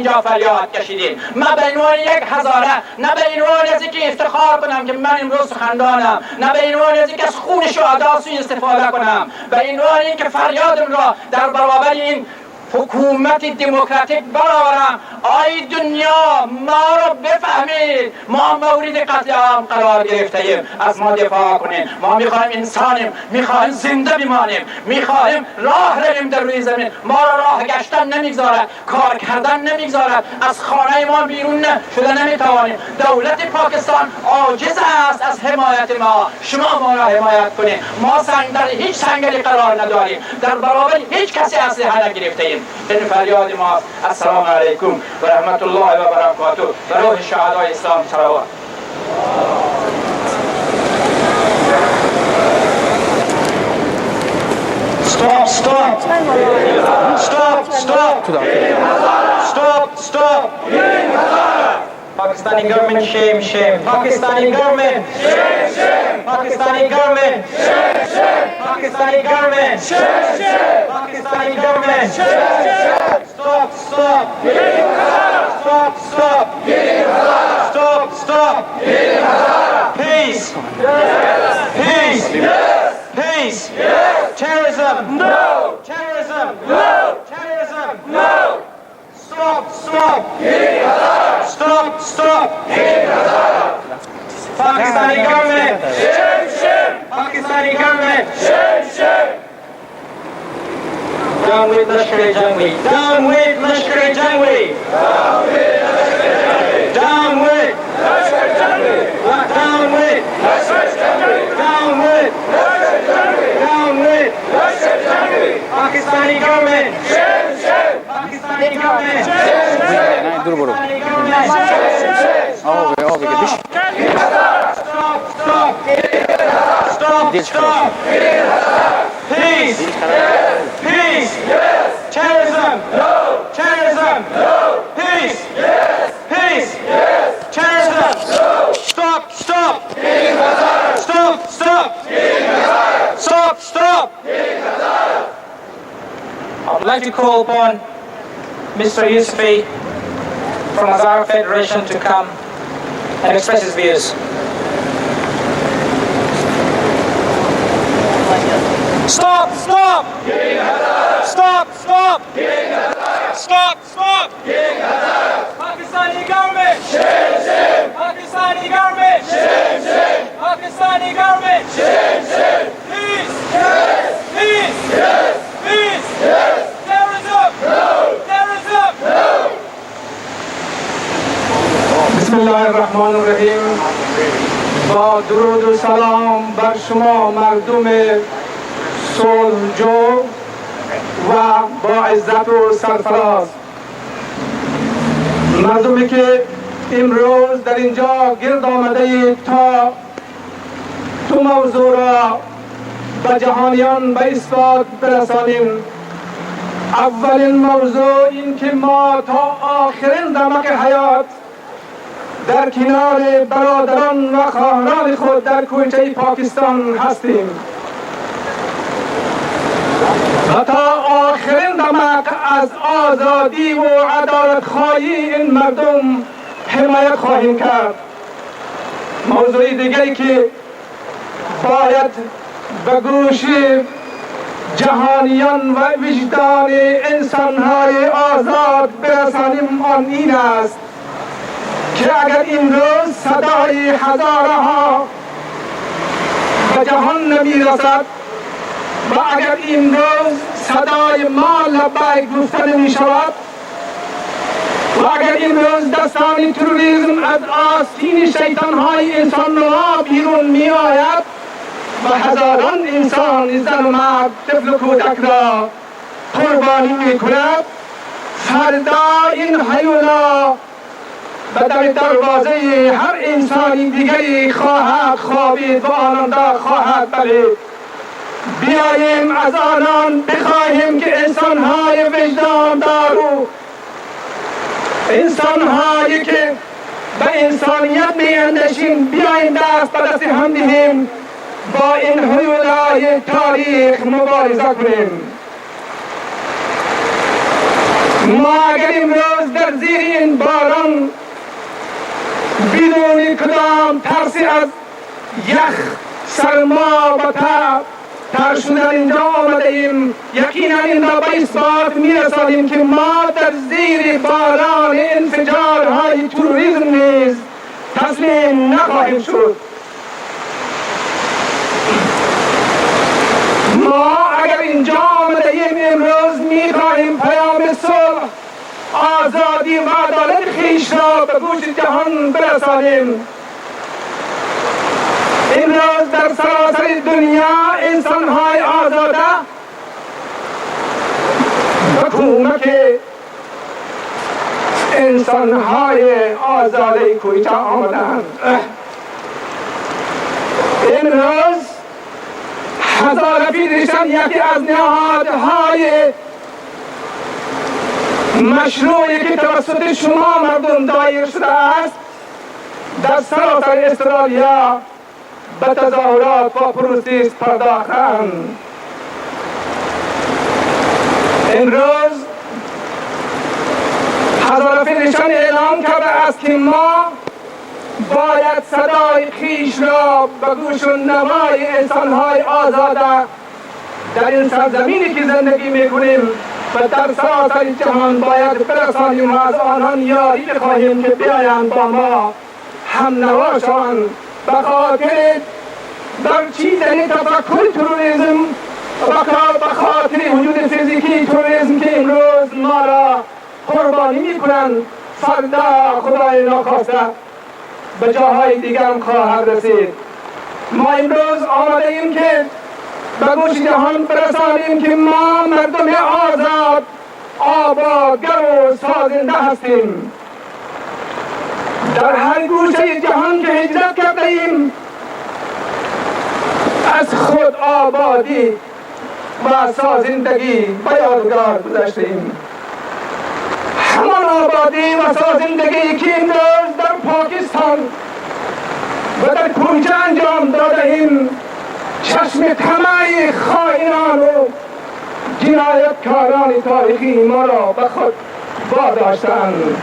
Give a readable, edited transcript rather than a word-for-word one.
اینجا فریاد کشیدیم. من به عنوان یک هزاره، نه به عنوان از اینکه افتخار کنم که من امروز سخنرانم، نه به عنوان از اینکه از خون شهدا سوء استفاده کنم، به عنوان اینکه فریادم را در برابر این حکومت دموکراتیک برآورم. آی دنیا ما را بفهمید، ما مورد قتل عام قرار گرفتیم، از ما دفاع کنیم. ما میخوایم انسانیم، میخوایم زنده بمانیم، میخوایم راه رویم در روی زمین. ما را راه گشتن نمیگذارد، کار کردن نمیگذارد، از خانه ما بیرون شده نمیتوانیم. دولت پاکستان عاجز است از حمایت ما. شما ما را حمایت کنید. ما در هیچ سنگری قرار نداریم، در برابر هیچ کسی اسلحه نگرفتیم. این فریاد ما. السلام علیکم و رحمت الله و برکاته. به روح شهدای اسلام صلوات. Stop, stop. Stop, stop. Stop, stop. Pakistani government, shame, shame. Pakistani government, shame, shame. Pakistani government, shame, shame. Pakistani government, shame, shame. Pakistani government, shame, shame. Stop, stop. Stop, stop. Stop, stop. Peace. Peace. Peace. Terrorism. No. Terrorism. No. Terrorism. No. Stop, stop. Stop, stop. Pakistani government. Shame, shame. Pakistani government. Shame, shame. Down with Lashkar-e-Jhangvi. Down with Lashkar-e-Jhangvi. Down with Lashkar-e-Jhangvi. Down with Lashkar-e-Jhangvi. Down with Lashkar-e-Jhangvi. Down with Lashkar-e-Jhangvi. Down with Lashkar-e-Jhangvi. Pakistani government. Shame, shame. Pakistani government. Shame, shame. Pakistani government. Shame, shame. Stop, stop. Stop, stop. Peace. Peace. Terrorism. No. Terrorism. No. Peace. Peace. Terrorism. No. Stop, stop. Stop, stop. Stop, stop. I would like to call upon Mr. Yusufi from Hazara Federation to come and express his views. Stop! Stop! Stop! Stop! Stop! Stop! Pakistani government! Shame! Shame! Pakistani government! Shame! Shame! Pakistani government! Shame! Shame! Peace! Yes! Peace! Yes! Peace! Yes! Terrorism! No! Terrorism! No! Bismillahirrahmanirrahim. با درود و سلام بر شما مردم صلحجو و با عزت و سرفراز، مردمی که امروز در اینجا گرد آمده اید تا تو موضوع را به جهانیان به اثبات برسانیم. اولین موضوع این که ما تا آخرین دمق حیات در کنار برادران و خواهران خود در کوچه پاکستان هستیم و تا آخرین دمق از آزادی و عدالت خواهی این مردم حمایت خواهیم کرد. موضوع دیگری که باید به گوش جهانیان و وجدان انسانهای آزاد برسانیم آن این است که اگر امروز صدای هزارها به جهان نمیرسد و اگر امروز صدای ما لبیک گفته نمی شود و اگر امروز دستان تروریسم از آستین شیطانهای انسان نما بیرون می آید و هزاران انسان زن و مرد طفل و کودک را قربانی می کند، فردا این هیولا و در دروازه هر انسانی دیگری خواهد خوابید و آناندا خواهد بلید. بیاییم از آنان بخواهیم که انسانهای وجدان دارو، انسانهایی که به انسانیت میاندیشیم، بیاییم دست به دست هم دهیم با این هیولای تاریخ مبارزه کنیم. ما اگر امروز در زیر این باران بدون کدام ترسی از یخ، سرما و تب تر شدن اینجا آمده ایم. یقینا این را به اثبات می‌رسانیم که ما در زیر باران انفجارهای تروریسم نیز تسلیم نخواهیم شد. ما اگر اینجا آمده ایم امروز می‌خواهیم پیام صلح، آزادی و عدالت خویش را به گوش جهان برسانیم. امروز در سراسر دنیا انسان‌های آزاده به کمک انسان‌های آزاده کویته آمدند. امروز هزار فیدریشن یکی از نهادهای مشروعی که توسط شما مردم دایر شده است در سراسر استرالیا به تظاهرات و پروتست پرداختند. امروز هزار فیدریشن اعلام کرده است که ما باید صدای خویش را به گوش و نوای انسان‌های آزاده در این سرزمینی که زندگی می‌کنیم و در سراسر جهان باید برسانیم و از آنان یاری بخواهیم که بیایند با ما هم نوا شوند به خاطر برچیدن تفکر تروریسم و به خاطر وجود فیزیکی تروریسم که امروز ما را قربانی می‌کنند. فردا خدای ناخواسته به جاهای دیگر هم خواهد رسید. ما امروز آمده ایم که به گوش جهان برسانیم که ما مردم آزاد، آبادگر و سازنده هستیم. در هر گوشه جهان که هجرت کرده ایم از خود آبادی و سازندگی به یادگار گذاشتیم. همان آبادی و سازندگی که امروز در پاکستان و در کویته انجام داده ایم چشم طمع خائنان و جنایتکاران تاریخی ما را به خود واداشتند.